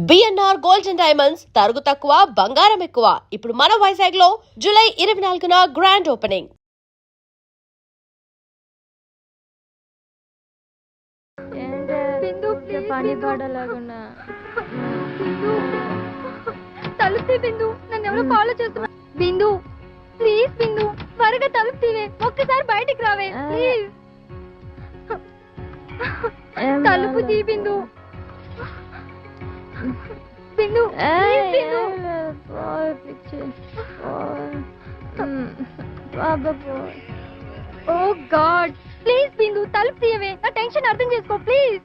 BNR gold and diamonds తరుగు తక్కువ బంగారం ఎక్కువ. ఇప్పుడు మన వైజాగ్ లో జూలై 24న గ్రాండ్ ఓపెనింగ్. పని పడలాగున్నా తలుపు బిందు, నన్ను ఎవరో ఫాలో చేస్తున్నా. బిందు ప్లీజ్, బిందు త్వరగా తలుపు తీవే, ఒక్కసారి బయటికి రావే ప్లీజ్. తలుపు తీ బిందు. బిందు ఓ గాడ్, ప్లీజ్ బిందు తలుపు తీయవే, నా టెన్షన్ అర్థం చేసుకో ప్లీజ్.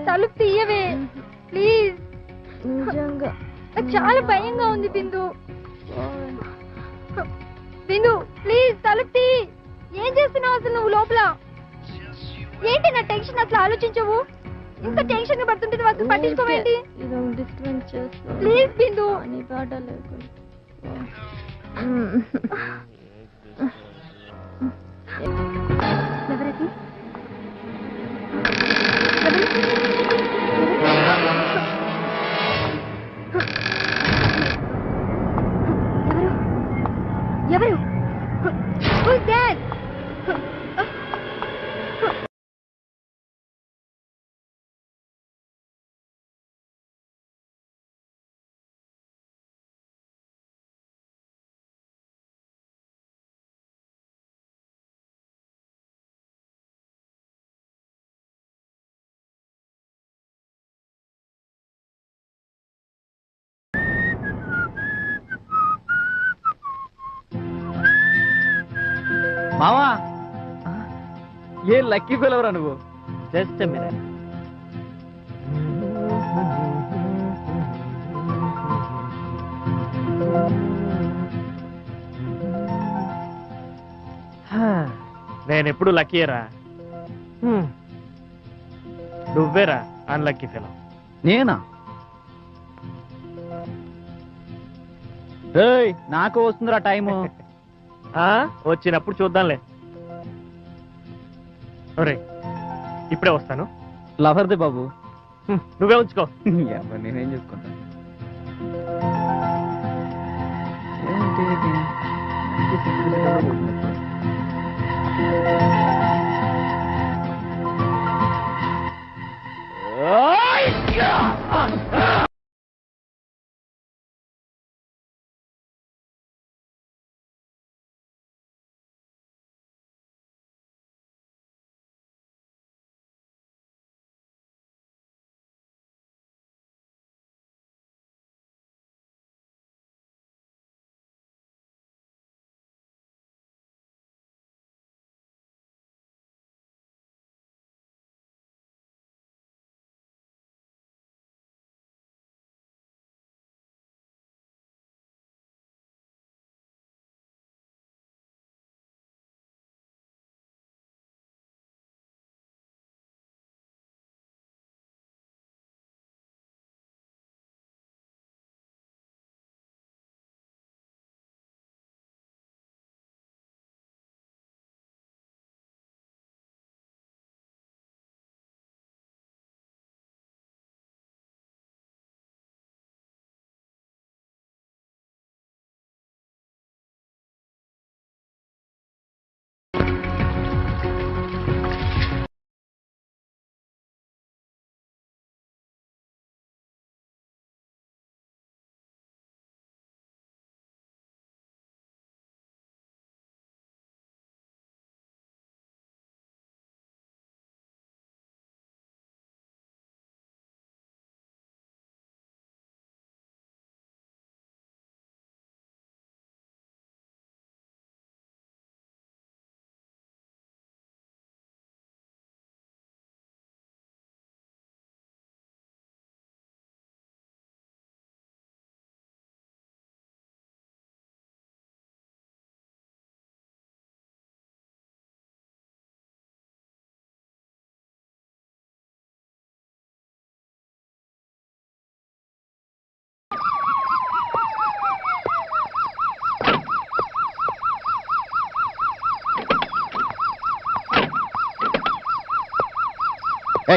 తలుపు తీయవే ప్లీజ్. నిజంగా నాకు చాలా భయంగా ఉంది బిందు. బిందు ప్లీజ్ తలుపు తీ. ఏం చేస్తున్నావు అసలు నువ్వు లోపల? ఏంటి నా టెన్షన్ అసలు ఆలోచించవు? ఇంత టెన్షన్ గా పడుతుంటే నువ్వు అసలు పట్టించుకోవేంటి? ప్లీజ్ బిందు. ఎవరది? ఎవరు? Who's that? మావా, ఏ లక్కీ ఫెలవరా నువ్వు. Just minute. నేను ఎప్పుడు లక్కీరా, నువ్వేరా అన్లక్కీ ఫెలో. నేనా? నాకు వస్తుందిరా టైము. వచ్చినప్పుడు చూద్దాంలే. ఒరే ఇప్పుడే వస్తాను. లవర్ది బాబు. నువ్వే ఉంచుకో. నేనేం చూసుకుంటా.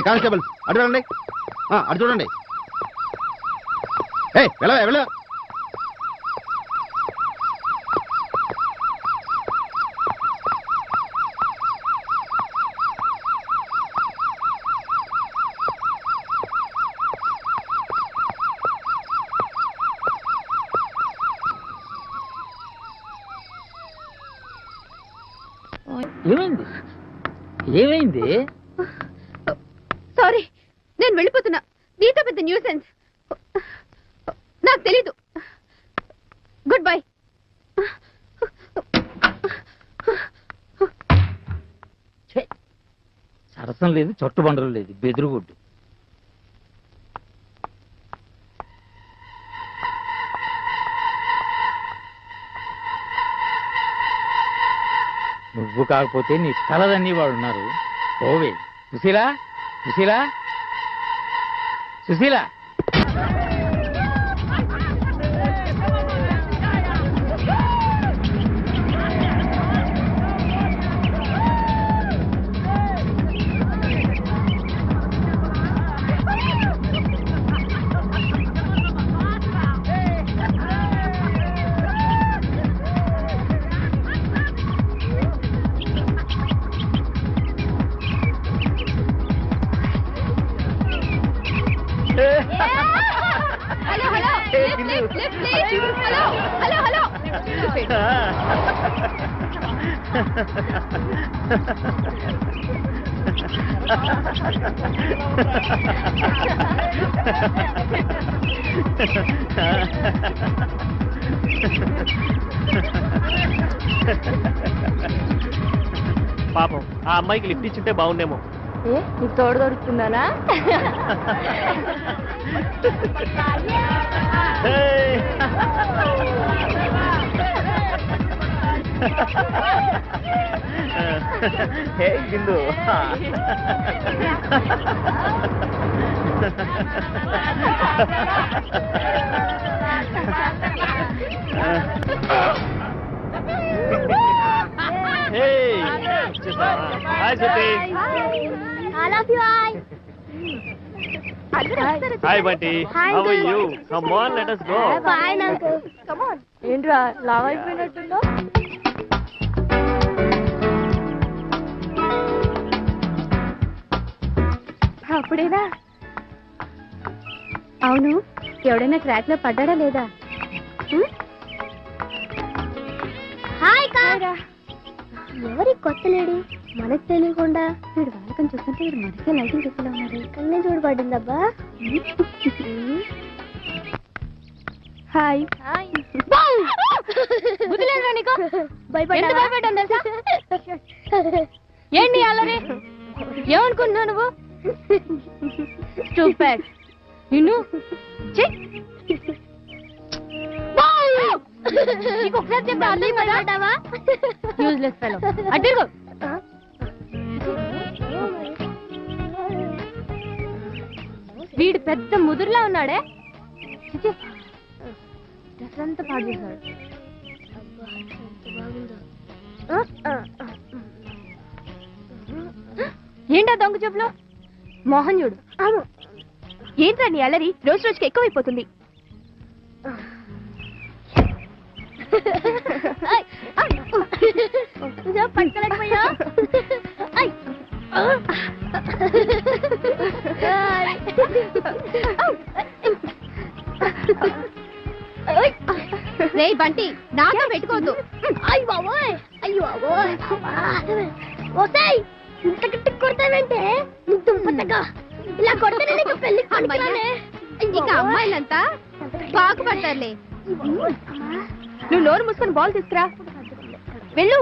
కానిస్టేబుల్ అటు వెళ్ళండి, అటు చూడండి. వెళ్ళ ఏమైంది ఏమైంది? సారీ, నేను వెళ్ళిపోతున్నా. నీతో పెద్ద న్యూసెన్స్. నాకు తెలీదు. Good bye. సరసం లేదు, చొట్టుబండలు లేదు, బెదురుగుడ్డు. నువ్వు కాకపోతే నీ తలదన్నీ వాడు ఉన్నారు. ఓవే Sushila, Sushila, Sushila. Hello hello, hello hello hello. పాపం ఆ అమ్మాయికి లిఫ్ట్ ఇచ్చుంటే బాగుండేమో. నీకు తోడు దొరుకుతుందానా? Hey Bindu, hi Sati. Hi Bunty, how are you? Come on, let us go. ఏంట్రా లావ్ అయిపోయినట్టుందో? అప్పుడేనా? అవును, ఎవడైనా ట్రాక్ లో పడ్డా లేదా? హాయ్ కారా. ఎవరి కొత్త లేడీ? మనకు తెలియకుండా వీడు వాళ్ళకని చూస్తుంటే వీడు మనకే లైటింగ్ చెప్పేలా ఉన్నారు. కన్నే చూడబడిందబ్బా. హాయ్. బుద్ధిలేదురా నీకు? భయపడ్డాను తెలుసా? ఏంటి అల్లరి? ఏమనుకుంటున్నావు నువ్వు? స్టూపిడ్. నిన్ను నీకు ఒకసారి చెప్పి అల్లరి పడ్డావా? Useless fellow. అడ్డుగో. వీడు పెద్ద ముదురులా ఉన్నాడే. డ్రెస్ అంతా పాడు చేశాడు. ఏంటా దొంగ చెప్పులో? మోహన్ చూడు. ఏంట్రా నీ అల్లరి రోజు రోజుకి ఎక్కువైపోతుంది. పట్టుకోలేకపోయా? రే బంటి, నాతో పెట్టుకోవద్దు. అయ్యి బాబోయ్, అయ్యో బాబోయ్. ఓసాయ్, ఇంత గట్టి కొడతావంటే దుంపతగా ఇలా కొడితే నీకు పెళ్లి కొడుకులానే. ఇక అమ్మాయిలంతా బాగుపడతారులే. నువ్వు నోరు మూసుకొని బాల్ తీసుకురా. వెళ్ళు.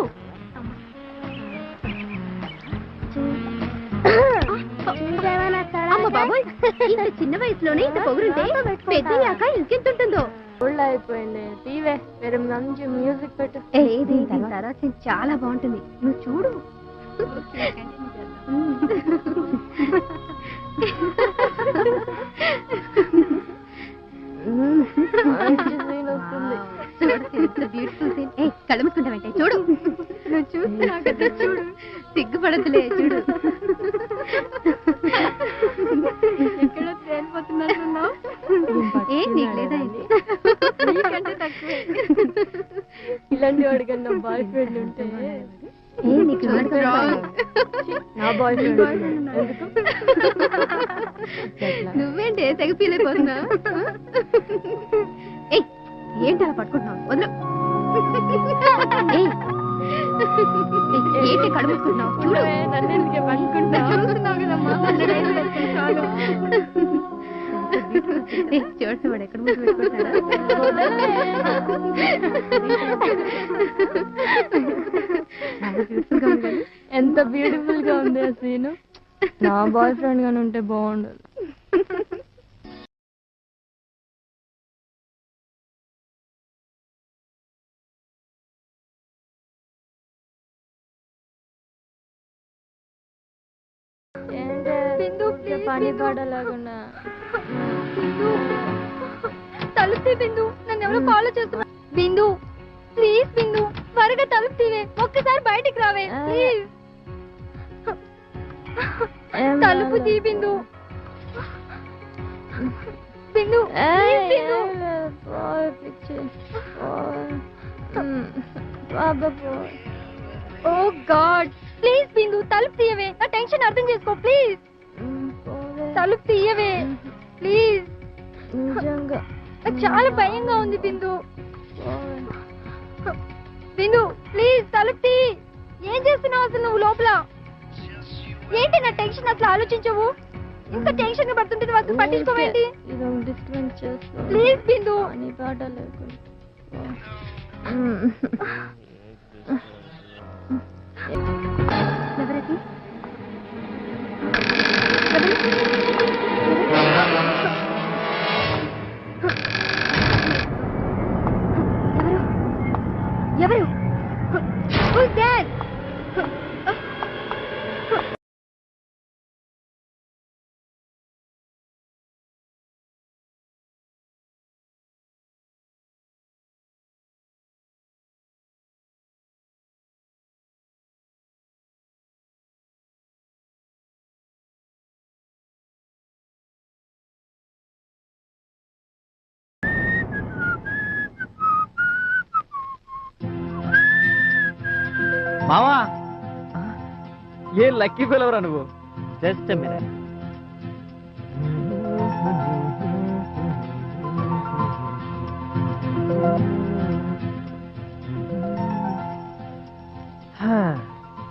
అమ్మ బాబోయ్, ఇంత చిన్న వయసులోనే ఇంత పొగురుంటే పెద్దయ్యాక ఇంకెంతుంటుందో. అయిపోయింది. టీవే వేరే మంచి మ్యూజిక్ పెట్టు. దీని తర్వాత చాలా బాగుంటుంది, నువ్వు చూడు. Beautiful scene. కళ్ళు మూసుకుంటావంటే చూడు. నువ్వు చూస్తున్నావు కదా, చూడు. సిగ్గుపడదులే, చూడు. ఎక్కడో తేలిపోతున్నట్టున్నావు. ఏ నీకు లేదా పిల్లోడి కన్నా బాయ్ ఫ్రెండ్ ఉంటే నా బాయ్ ఫ్రెండ్ ఎందుకు నువ్వేంటి తెగ ఫీల్ అయిపోతున్నా ఏంటి అలా పట్టుకుంటున్నావు వదలు ఏంటి కడుపుకుంటున్నావు చూడు నన్ను ఎందుకే పట్టుకుంటావు చూస్తున్నావు కదమ్మా చూడవాడు ఎక్కడ ముందు పెట్టుకుంటాడా ఎంత బ్యూటిఫుల్ గా ఉంది ఆ సీన్ నా బాయ్ ఫ్రెండ్ గాని ఉంటే బాగుండదు పని పడలాగున్నా తలుపు బిందు నన్ను ఎవరో ఫాలో చేస్తున్నా బిందు ప్లీజ్ బిందు త్వరగా తలుపు తీవే ఒక్కసారి బయటికి రావే ప్లీజ్ తలుపు తీ బిందు బిందు ఓ గాడ్ ప్లీజ్ బిందు తలుపు తీయవే నా టెన్షన్ అర్థం చేసుకో ప్లీజ్ తలుపు తీయవే ప్లీజ్ నిజంగా నాకు చాలా భయంగా ఉంది బిందు బిందు ప్లీజ్ తలుపు తీ ఏం చేస్తున్నావు అసలు నువ్వు లోపల ఏంటి నా టెన్షన్ అసలు ఆలోచించవు ఇంత టెన్షన్ గా పడుతుంటే నువ్వు అసలు పట్టించుకోవేంటి డిస్టర్బెన్స్ చేస్తా ప్లీజ్ బిందు అని పాట లేకుండా ఎవరది ఎవరు Who's that? మావా ఏ లక్కీ ఫెయిల్ ఎవరా నువ్వు జస్ట్ మినిట్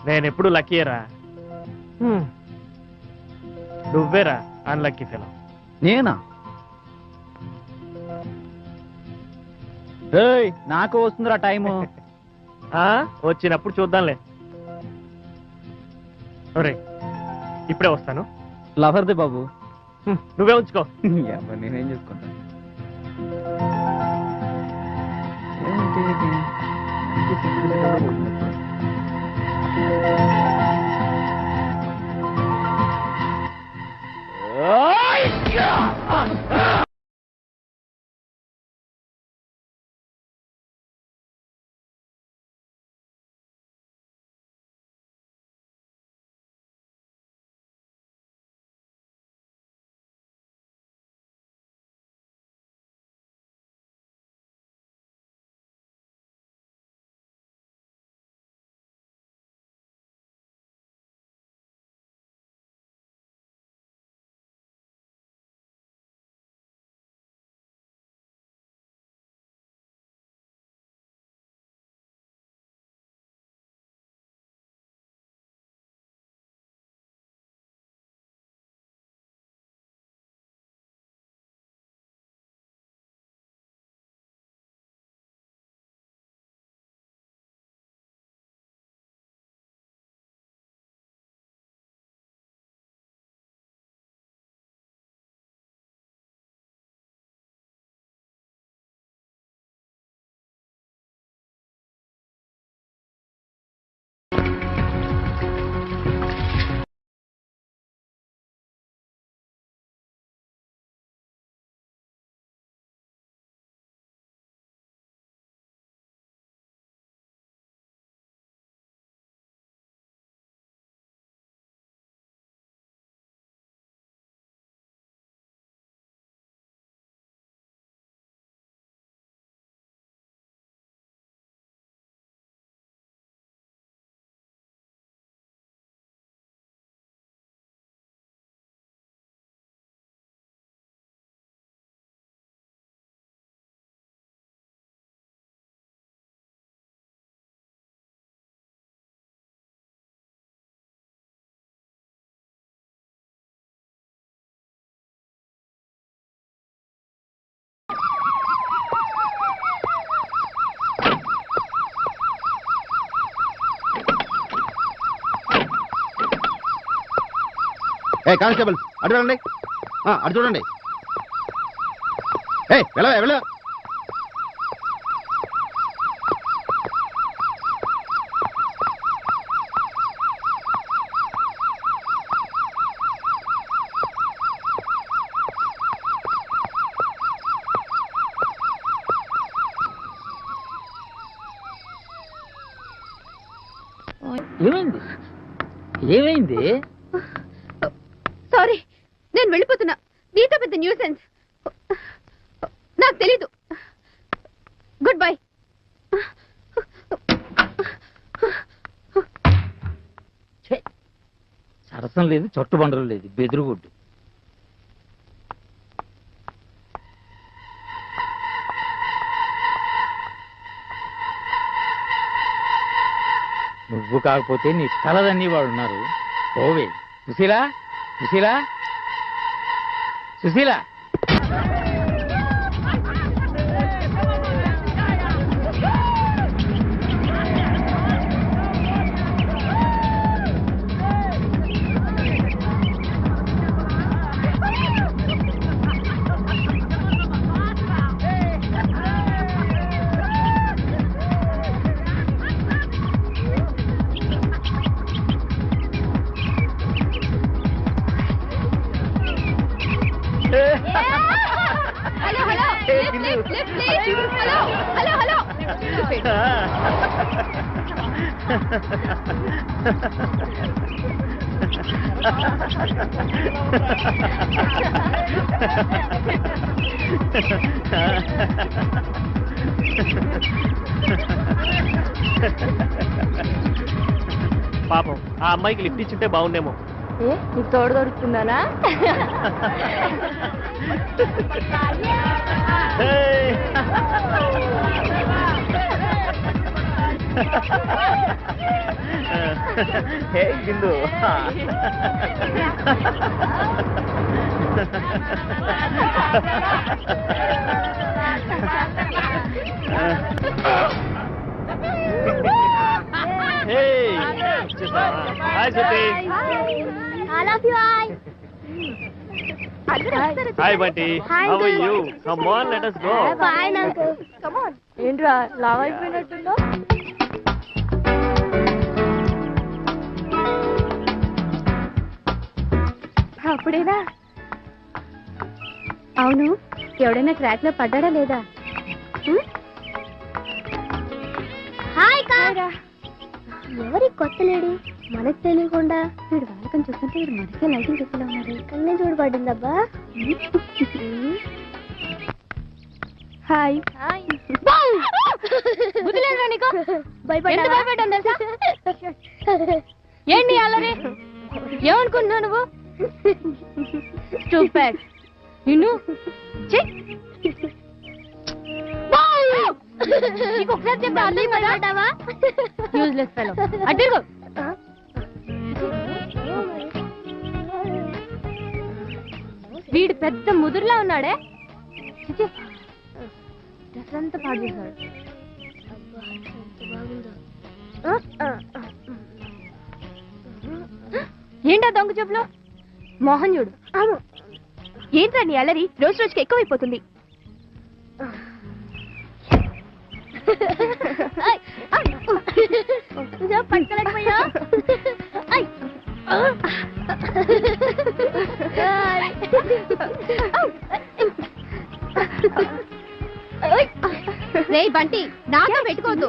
నేను ఎప్పుడు లక్కీరా నువ్వేరా అన్లక్కీ ఫెలో నేనా నాకు వస్తుందిరా టైము వచ్చినప్పుడు చూద్దాంలే ఒరే ఇప్పుడే వస్తాను లవర్ది బాబు నువ్వే ఉంచుకో నేనేం చేసుకుంటాను ఏ కానిస్టేబుల్ అటు వెళ్ళండి, అటు చూడండి. ఏ వెళ్ళ ఏమైంది? ఏమైంది? సారీ, నేను వెళ్ళిపోతున్నా. నీతో పెద్ద న్యూసెన్స్. నాకు తెలీదు. Good bye. సరసం లేదు, చొట్టుబండలు లేదు, బెదురుగుడ్డు. నువ్వు కాకపోతే నీ తలదన్నీ వాడు ఉన్నారు. ఓవే Sushila, Sushila, Sushila. Hello hello, lift please. Hello hello hello. పాపం ఆ అమ్మాయికి లిఫ్ట్ ఇచ్చుంటే బాగుండేమో. నీకు తోడు దొరుకుతుందానా? హే గిందు. హే హాయ్ సుతి. I love you. Hi Bunty. How are you? Come on, let us go. Fine uncle. Come on. ఏంట్రా లావ్ అయిపోయినట్టుందో? అప్పుడేనా? అవును, ఎవడైనా క్రాక్ లో పడ్డాడా లేదా? హాయ్ కారా. ఎవరి కొత్త లేడీ? మనకు తెలియకుండా వీడు వాళ్ళకని చూస్తుంటే వీడు మనకే లైటింగ్ చెప్పేలా ఉన్నాడు. కన్నే చూడబడిందబ్బా. హాయ్. బుద్ధిలేదురా నీకు? భయపడ్డాను తెలుసా? ఏంటి అల్లరి? ఏమనుకుంటున్నావు నువ్వు? స్టూపిడ్. నిన్ను నీకు ఒకసారి చెప్పి అర్థం పడ్డావా? Useless fellow. అడ్డుగో. వీడు పెద్ద ముదురులా ఉన్నాడే. డ్రెస్ అంతా పాడు చేశాడు. ఏంటా దొంగ చెప్పులు? మోహన్ చూడు. ఏంట్రా నీ అల్లరి రోజు రోజుకి ఎక్కువైపోతుంది. పట్టుకోలేకపోయా? రే బంటి, నాతో పెట్టుకోవద్దు.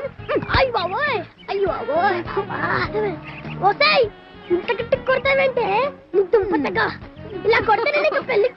అయ్యో బాబోయ్, అయ్యో బాబోయ్. ఓసాయ్, ఇంత గట్టి కొడతావంటే ఇలా కొడితే నీకు పెళ్లి